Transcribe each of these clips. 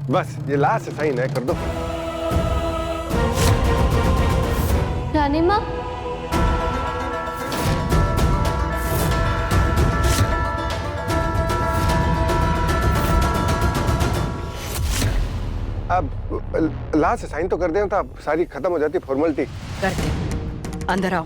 बस ये last sign है, कर दो। रानी माँ, अब लास्ट साइन तो कर दें, तो अब सारी खत्म हो जाती फॉर्मेलिटी। कर दे, अंदर आओ।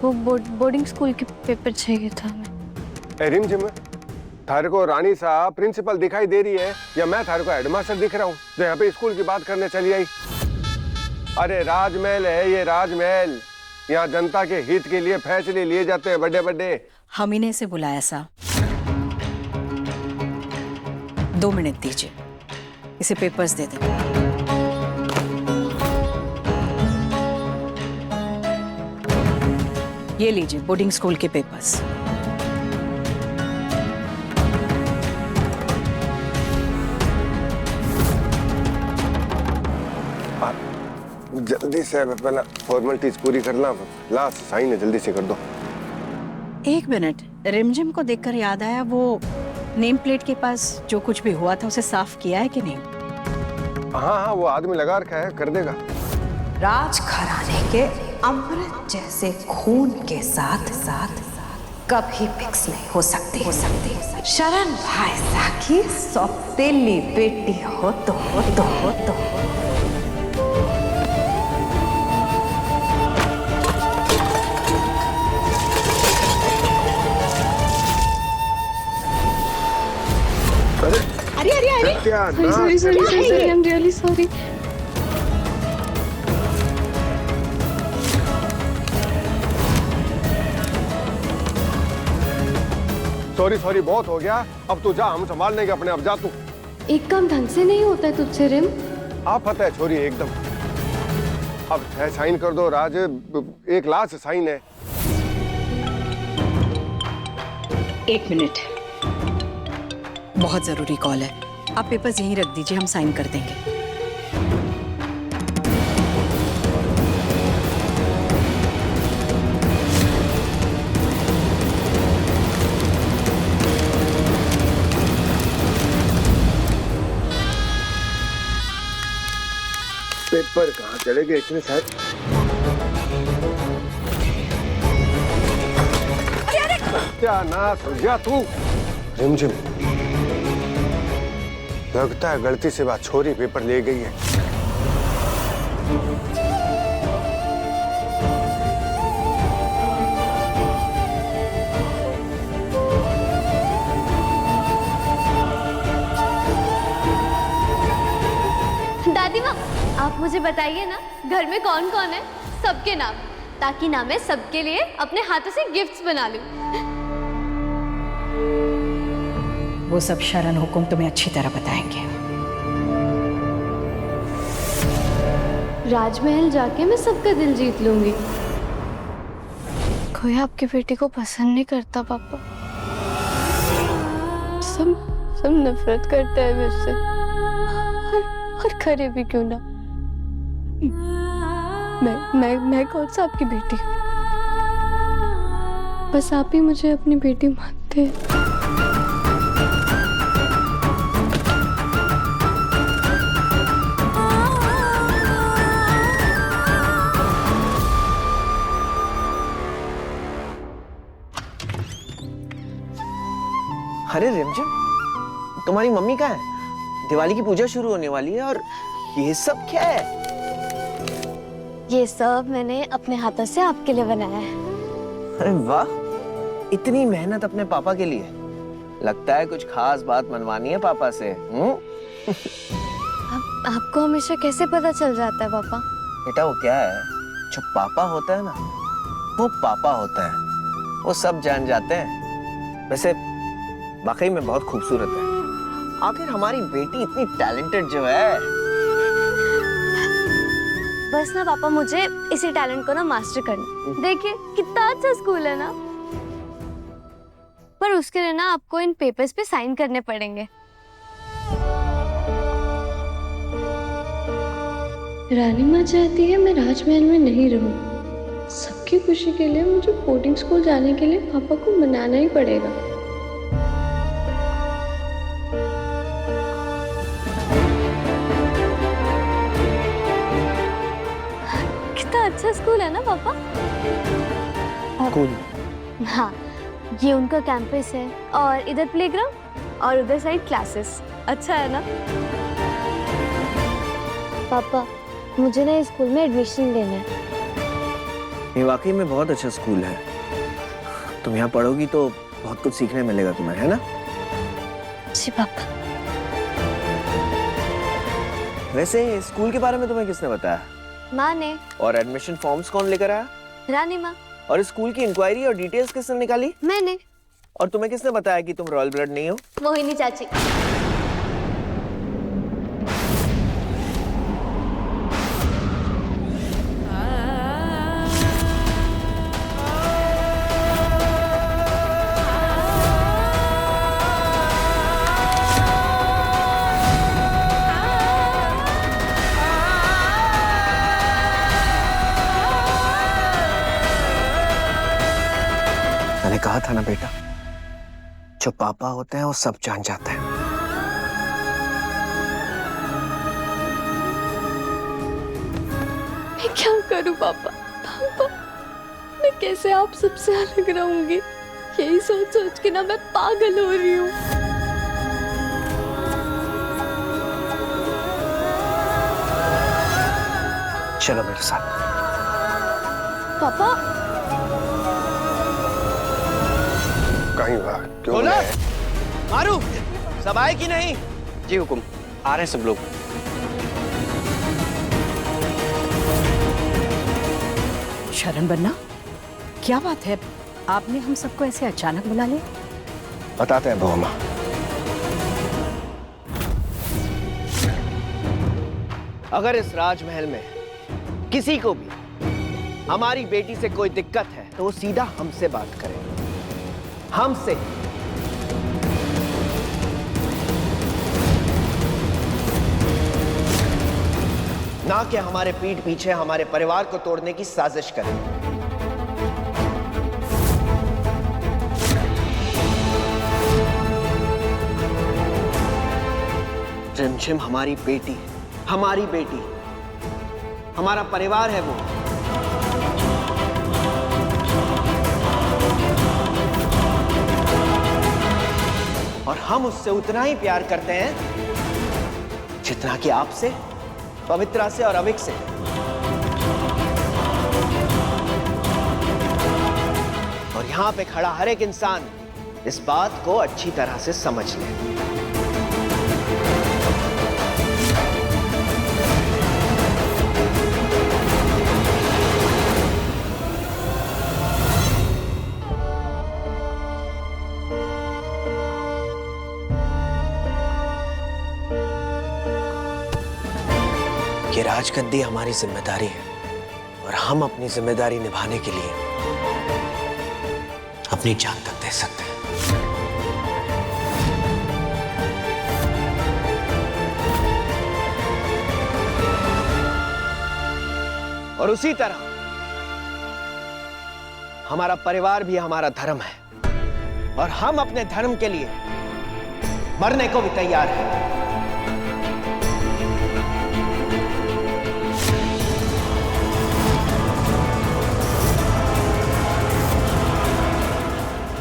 वो बोर्डिंग स्कूल के पेपर चाहिए था हमें। रिम जिम, थारे को रानी साहब प्रिंसिपल दिखाई दे रही है या मैं थारे को हेडमास्टर दिख रहा हूँ जो यहाँ पे स्कूल की बात करने चली आई? अरे राजमहल है ये, राजमहल। यहाँ जनता के हित के लिए फैसले लिए जाते हैं बड़े बड़े। हम इन्हें से बुलाया साहब। 2 मिनट दीजिए, इसे पेपर्स दे दे। ये लीजिए बोर्डिंग स्कूल के पेपर्स। जल्दी से पहला फॉर्मेलिटीज पूरी करना, लास्ट साइन है, जल्दी से कर दो। 1 मिनट, रिमझिम को देखकर याद आया, वो नेम प्लेट के पास जो कुछ भी हुआ था उसे साफ किया है कि नहीं? हाँ हाँ, वो आदमी लगा रखा है, कर देगा। राजघराने के अमृत जैसे खून के साथ साथ कभी मिक्स नहीं हो सकते। शरण भाई साकी सौतेली बेटी हो तो। अरे sorry, I am really sorry. Sorry बहुत हो गया, अब तू जा, हम संभाल लेंगे अपने। अब जा तू। एक काम ढंग से नहीं होता है तुझसे रिम। आप पता है छोरी एकदम। अब 6 साइन कर दो राज, एक लास्ट साइन है। 1 मिनट, बहुत जरूरी कॉल है। आप पेपर्स यहीं रख दीजिए, हम साइन कर देंगे। पेपर कहाँ चले गए इतने सारे? सत्यानाश हो गया तू। रिमझिम, लगता है गलती से बात छोरी पेपर ले गई है। दादी माँ, आप मुझे बताइए ना, घर में कौन कौन है? सबके नाम, ताकि ना मैं सबके लिए अपने हाथों से गिफ्ट्स बना लूं। वो सब शरण हुकुम तुम्हें अच्छी तरह बताएंगे। राजमहल जाके मैं सबका दिल जीत लूंगी। कोई आपकी बेटी को पसंद नहीं करता पापा। सब नफरत करते हैं मुझसे, और करे भी क्यों ना। मैं कौन सा आपकी बेटी हूँ? बस आप ही मुझे अपनी बेटी मानते हैं। अरे रिमझिम, तुम्हारी मम्मी कहाँ है? दिवाली की पूजा शुरू होने वाली है और ये सब क्या है? ये सब मैंने अपने हाथों से आपके लिए बनाया है। अरे वाह, इतनी मेहनत अपने पापा के लिए। लगता है कुछ खास बात मनवानी है पापा से। आपको हमेशा कैसे पता चल जाता है पापा? बेटा वो क्या है, जो पापा होता है ना, वो पापा होता है, वो सब जान जाते हैं। वैसे वाकई में बहुत खूबसूरत है। आखिर हमारी बेटी इतनी टैलेंटेड जो है। बस ना पापा, मुझे इसी टैलेंट को ना मास्टर करना। देखिए कितना अच्छा स्कूल है ना, पर उसके लिए ना आपको इन पेपर्स पे साइन करने पड़ेंगे। रानी माँ चाहती है मैं राजमहल में नहीं रहूं। सबकी खुशी के लिए मुझे बोर्डिंग स्कूल जाने के लिए पापा को मनाना ही पड़ेगा। कितना अच्छा स्कूल है ना पापा। स्कूल? हाँ, ये उनका कैंपस है और इधर प्लेग्राउंड और उधर साइड क्लासेस। अच्छा है ना पापा? मुझे ना इस स्कूल में एडमिशन लेना है। ये वाकई में बहुत अच्छा स्कूल है। तुम यहाँ पढ़ोगी तो बहुत कुछ सीखने मिलेगा तुम्हें, है ना? जी पापा। वैसे स्कूल के बारे में तुम्हें किसने बताया? माँ ने। और एडमिशन फॉर्म्स कौन लेकर आया? रानी माँ। और स्कूल की इंक्वायरी और डिटेल्स किसने निकाली? मैंने। और तुम्हें किसने बताया कि तुम रॉयल ब्लड नहीं हो? मोहिनी चाची। मैंने कहा था ना बेटा, जो पापा होते हैं वो सब जान जाते हैं। मैं क्या करूं पापा? पापा, मैं कैसे आप सबसे अलग रहूंगी? यही सोच सोच के ना मैं पागल हो रही हूँ। चलो मेरे साथ। पापा। कहीं हुआ क्यों? बोला मारू, सब आए कि नहीं? जी हुकुम, आ रहे हैं सब लोग। शरण बन्ना, क्या बात है? आपने हम सबको ऐसे अचानक बुला लिया? बताते हैं बहू माँ। अगर इस राजमहल में किसी को भी हमारी बेटी से कोई दिक्कत है तो वो सीधा हमसे बात करे, हमसे। ना कि हमारे पीठ पीछे हमारे परिवार को तोड़ने की साजिश करे। रिमझिम हमारी बेटी, हमारी बेटी, हमारा परिवार है वो। और हम उससे उतना ही प्यार करते हैं जितना कि आपसे, पवित्रा से और अविक से। और यहां पे खड़ा हर एक इंसान इस बात को अच्छी तरह से समझ ले। ये राजगद्दी हमारी जिम्मेदारी है और हम अपनी जिम्मेदारी निभाने के लिए अपनी जान तक दे सकते हैं। और उसी तरह हमारा परिवार भी हमारा धर्म है और हम अपने धर्म के लिए मरने को भी तैयार हैं।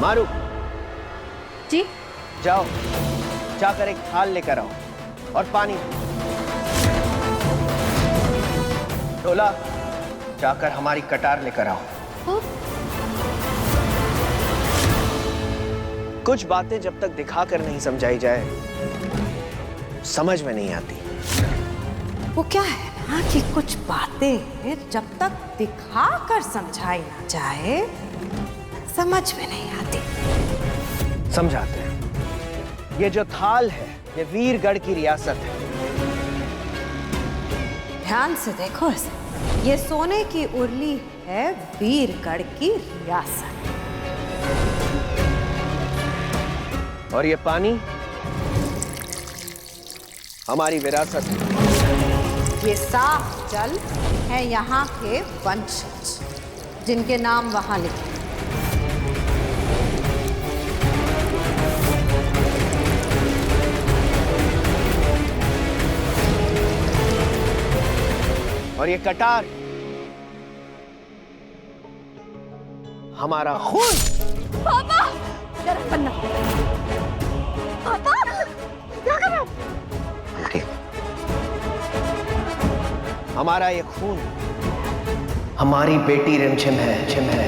मारू जी। जाओ, जाकर एक थाल लेकर आओ और पानी। ढोला, जाकर हमारी कटार लेकर आओ। कुछ बातें जब तक दिखाकर नहीं समझाई जाए समझ में नहीं आती। वो क्या है ना कि कुछ बातें जब तक दिखा कर समझाई ना जाए समझ में नहीं आती। समझाते हैं। ये जो थाल है ये वीरगढ़ की रियासत है। ध्यान से देखो इसे, ये सोने की उर्ली है वीरगढ़ की रियासत। और ये पानी हमारी विरासत है। ये साफ जल है यहाँ के वंशज, जिनके नाम वहां लिखे। और ये कटार हमारा खून। पापा जरा बनना। पापा क्या कर रहे हो? ठीक। हमारा ये खून हमारी बेटी रिमझिम है, झिम है।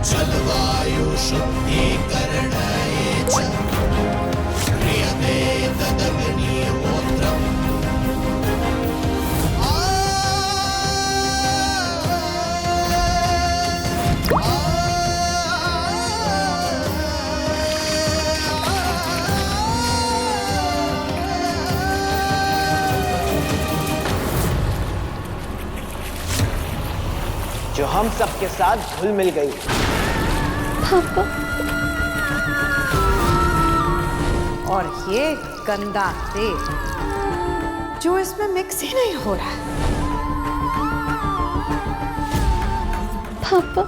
जलवायु शुद्धीकरण जो हम सबके साथ घुल मिल गई। और ये गंदा तेल जो इसमें मिक्स ही नहीं हो रहा है। पापा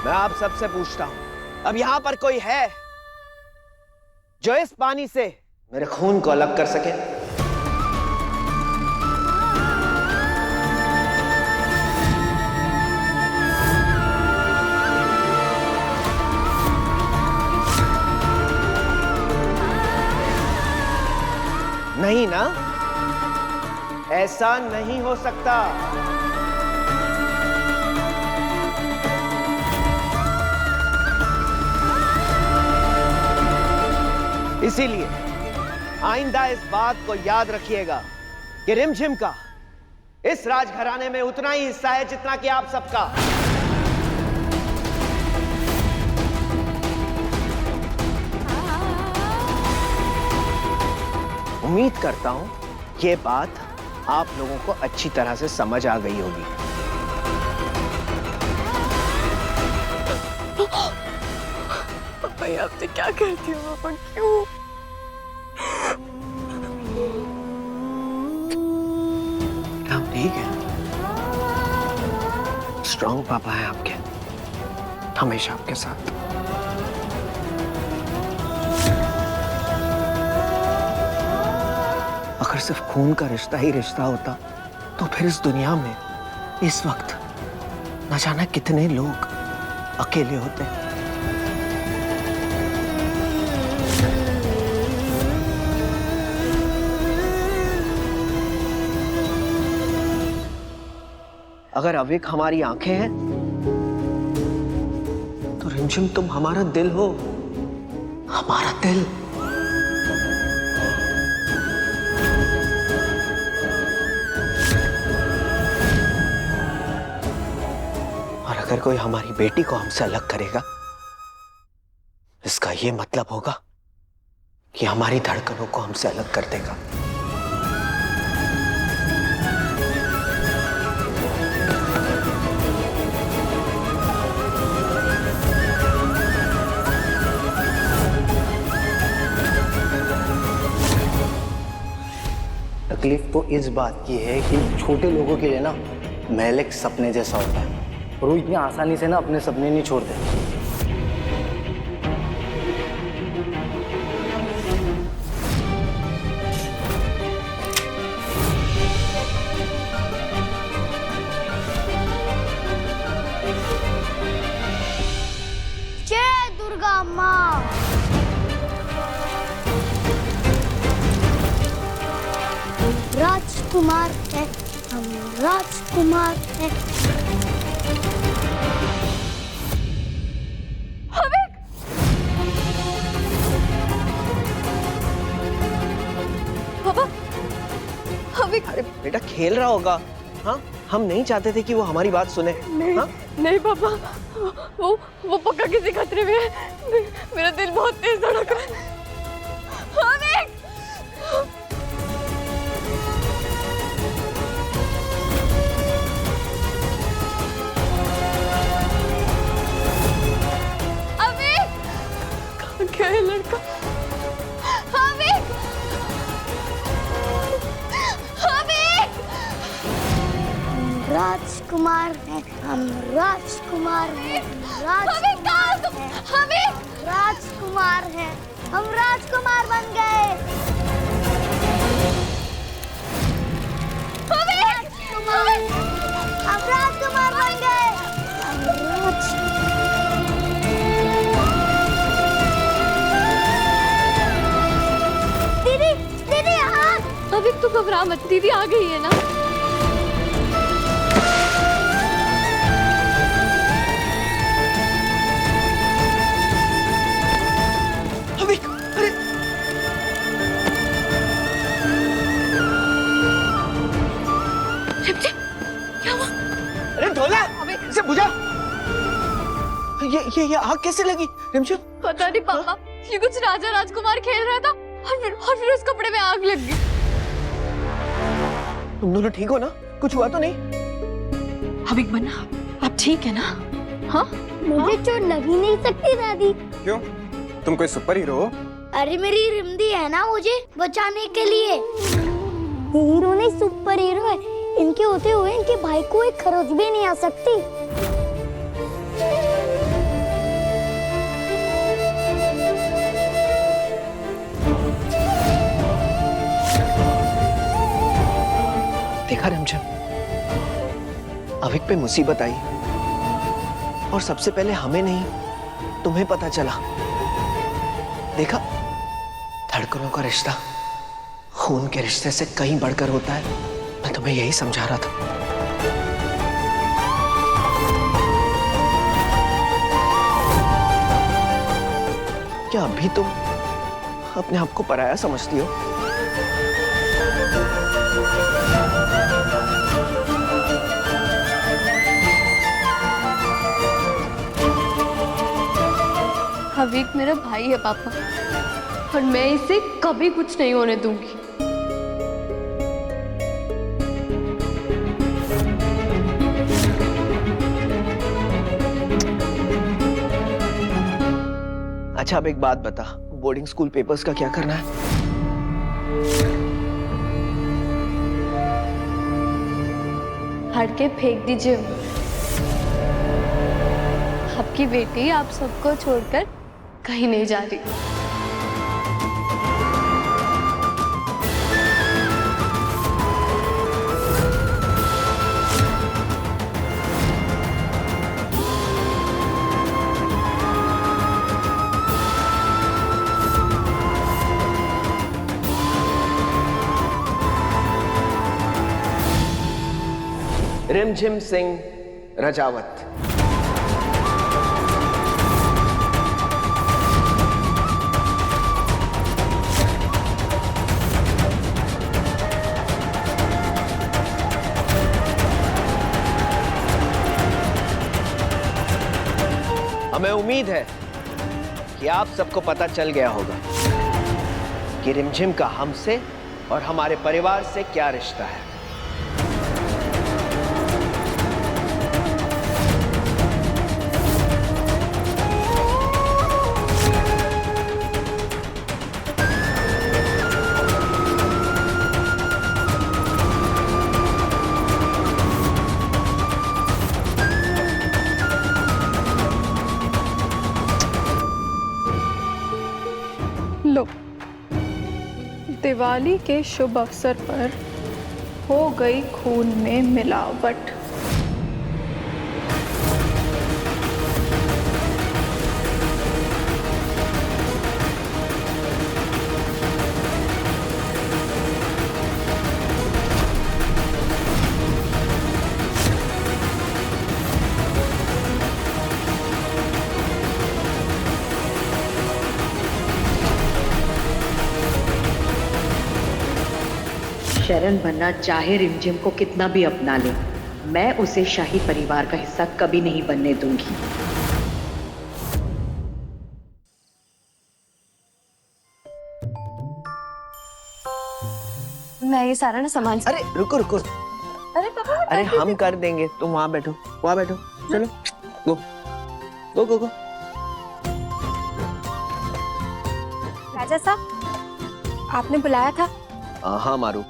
मैं आप सबसे पूछता हूं, अब यहां पर कोई है जो इस पानी से मेरे खून को अलग कर सके? नहीं ना, ऐसा नहीं हो सकता। इसीलिए आइंदा इस बात को याद रखिएगा कि रिमझिम का इस राजघराने में उतना ही हिस्सा है जितना कि आप सबका। उम्मीद करता हूं ये बात आप लोगों को अच्छी तरह से समझ आ गई होगी। पापा ये आपसे क्या करती हो? पापा क्यों? हम ठीक है, स्ट्रॉन्ग पापा है आपके, हमेशा आपके साथ। अगर सिर्फ खून का रिश्ता ही रिश्ता होता तो फिर इस दुनिया में इस वक्त न जाना कितने लोग अकेले होते। अगर अविक हमारी आंखें हैं तो रिमझिम तुम हमारा दिल हो, हमारा दिल। और अगर कोई हमारी बेटी को हमसे अलग करेगा, इसका ये मतलब होगा कि हमारी धड़कनों को हमसे अलग कर देगा। तकलीफ तो इस बात की है कि छोटे लोगों के लिए ना महल एक सपने जैसा होता है, और वो इतनी आसानी से ना अपने सपने नहीं छोड़ते। जय दुर्गा माँ। राजकुमार है, हम राजकुमार है। पापा अविक। अरे बेटा खेल रहा होगा। हाँ, हम नहीं चाहते थे कि वो हमारी बात सुने। नहीं हाँ? नहीं पापा, वो पक्का किसी खतरे में है। मेरा दिल बहुत तेज धड़क रहा है। अविक! राजकुमार हैं, हम राजकुमार हैं, राजकुमार हैं, हम राजकुमार बन गए। हम राजकुमार बन गए। दीदी दीदी यहाँ। अभी तू घबरा मत, दीदी आ गई है ना। अभी अरे क्या हुआ? अरे ढोला इसे बुझा। ये आग कैसे लगी रिमझिम? पता नहीं पापा, ये कुछ राजा राजकुमार खेल रहा था और फिर उस कपड़े में आग लग गई। तुम दोनों ठीक हो ना? कुछ हुआ तो नहीं? अभी बन्ना, आप ठीक है ना? हाँ? मुझे चोट लग ही नहीं सकती दादी। क्यों? तुम कोई सुपर हीरो हो? अरे मेरी रिमदी है ना मुझे बचाने के लिए। ये हीरो नहीं सुपर हीरो है। इनके होते हुए इनके भाई को एक खरोच भी नहीं आ सकती। देखा रिमझिम, अविक पे मुसीबत आई और सबसे पहले हमें नहीं तुम्हें पता चला। देखा, धड़कनों का रिश्ता खून के रिश्ते से कहीं बढ़कर होता है। मैं तुम्हें यही समझा रहा था। क्या अभी तुम अपने आप को पराया समझती हो? हवीक मेरा भाई है पापा, और मैं इसे कभी कुछ नहीं होने दूंगी। अच्छा अब एक बात बता, बोर्डिंग स्कूल पेपर्स का क्या करना है? हट के फेंक दीजिए। आपकी बेटी आप सबको छोड़कर कहीं नहीं जा रही। रिमझिम सिंह रजावत। हमें उम्मीद है कि आप सबको पता चल गया होगा कि रिमझिम का हमसे और हमारे परिवार से क्या रिश्ता है। लो, दिवाली के शुभ अवसर पर हो गई खून में मिलावट। शरण बनना चाहे रिमझिम को कितना भी अपना ले, मैं उसे शाही परिवार का हिस्सा कभी नहीं बनने दूंगी। मैं ये सारा ना सामान। अरे रुको रुको। अरे पापा, अरे हम कर देंगे, तुम वहां बैठो, वहां बैठो। चलो गो गो गो गो। राजा साहब, आपने बुलाया था? हाँ मारू,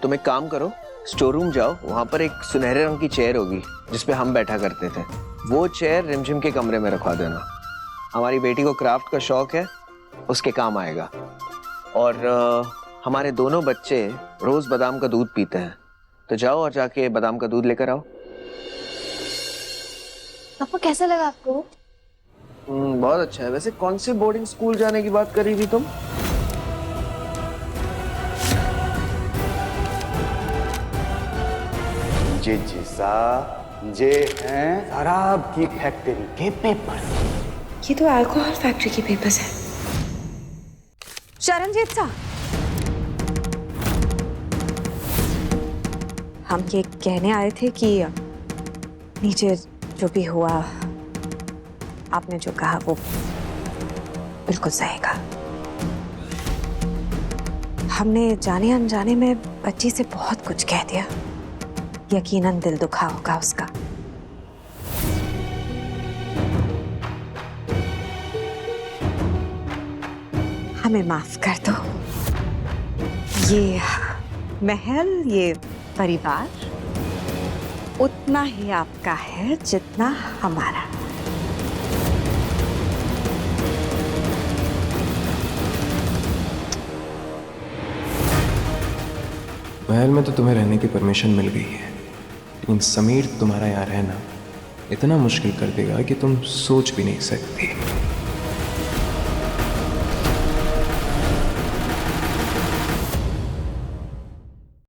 तुम एक काम करो, स्टोर रूम जाओ, वहां पर एक सुनहरे रंग की चेयर होगी, जिसपे हम बैठा करते थे, वो चेयर रिमझिम के कमरे में रखवा देना। हमारी बेटी को क्राफ्ट का शौक है, उसके काम आएगा। और हमारे दोनों बच्चे रोज बादाम का दूध पीते हैं, तो जाओ और जाके बादाम का दूध लेकर आओ। पापा कैसा लगा आपको? बहुत अच्छा है। वैसे कौन से बोर्डिंग स्कूल जाने की बात कर रही थी तुम? जी जी साहब, ये हैं शराब की फैक्ट्री के पेपर। ये तो अल्कोहल फैक्ट्री के पेपर्स हैं। शरणजीत सा, हम ये कहने आए थे कि नीचे जो भी हुआ, आपने जो कहा वो बिल्कुल सही कहा। हमने जाने अनजाने में बच्ची से बहुत कुछ कह दिया। यकीनन दिल दुखा होगा उसका। हमें माफ कर दो। ये महल, ये परिवार उतना ही आपका है जितना हमारा। महल में तो तुम्हें रहने की परमिशन मिल गई है, लेकिन समीर तुम्हारा यहाँ रहना इतना मुश्किल कर देगा कि तुम सोच भी नहीं सकती।